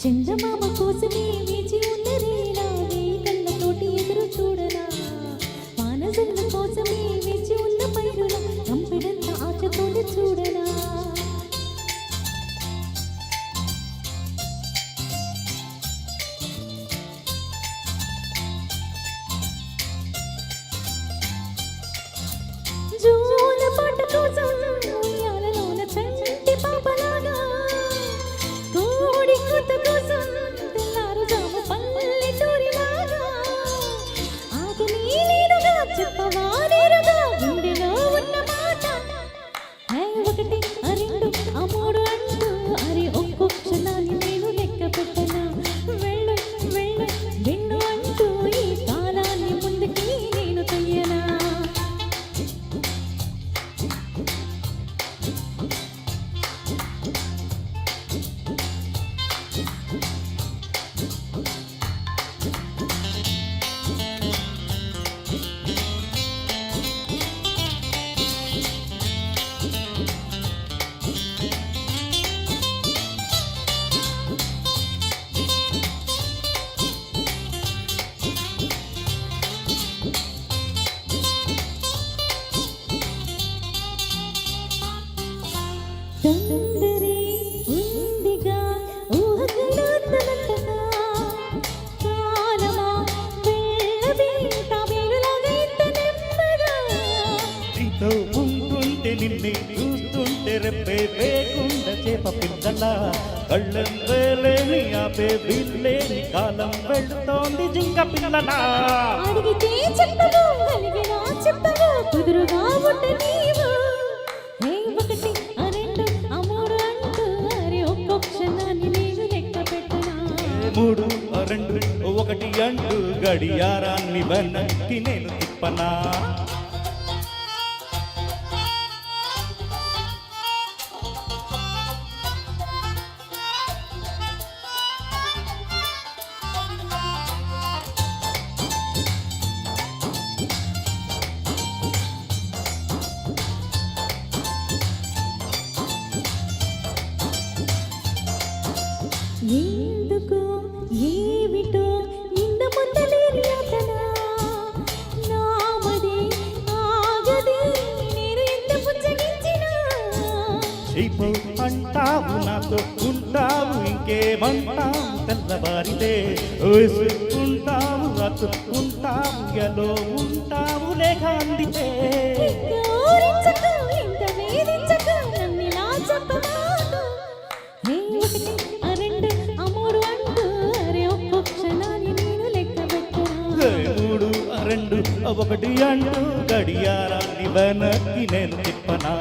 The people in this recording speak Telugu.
చందమామ కోసమే వేచి ఉన్నరేలా వేయి కళ్ళతోటి ఎదురు చూడనా వానజల్ల కోసమే వేచి ఉన్న పైరులా రంపెడంత ఆశతోటి చూడనా జోల పాట కోసం ఉయ్యాలలోన చంటి పాపలాగా కోడి కూత కోసం తెల్లారుజాము పల్లెటూరిలాగా ఆగని నేరుగా చెప్పవా నేరుగా గుండెలో ఉన్న మాట ఒకటి రెండు మూడు అంటూ అరే ఒక్కో క్షణాన్ని నేను లెక్క పెట్టనా వెళ్ళు వెళ్ళు వెన్ను అంటూ ఈ కాలాన్ని ముందుకి నేను తొయ్యనా తొందరే ఉందిగా ఊహకలాంతనంతగా కాలమా వెళ్ళవేంట వేలులాగా ఇంత నెమ్మగా నీతో ఉంటుంటే నిన్నే చూస్తుంటే రెప్పే వేకుండా చేప పిల్లలా కళ్ళం వేలేని ఆపే వీల్లేని కాలం వెళుతోంది జింక పిల్లలా అడిగితే చెప్పవు కలిగినా చెప్పవు కుదురుగా ఉంటే నీవు ఒకటి రెండు మూడు అంటూ అరే ఒక్కో క్షణాన్ని నేను లెక్క పెట్టనా మూడు రెండు ఒకటి అంటూ గడియారాన్ని వెనక్కి నేను తిప్పనా ఎందుకు ఏమిటో నిన్న పొందలేని అతన నామది ఆగది నేను ఎంత పుచ్చగించినా చీపు అంటావు నాతో ఉంటావు ఇంకేమంటావు తెల్లవారితే వేసుకుంటావు అతుక్కుంటావు ఎలో ఉంటావు లేక అందితే గౌరించకు ఇంత వేధించకు నన్నిలా చెప్పమాకు ఒకటి రెండు మూడు అంటూ అరే ఒక్కో క్షణాన్ని నేను లెక్క పెట్టనా మూడు రెండు ఒకటి అంటూ గడియారాన్ని వెనక్కి నేను తిప్పనా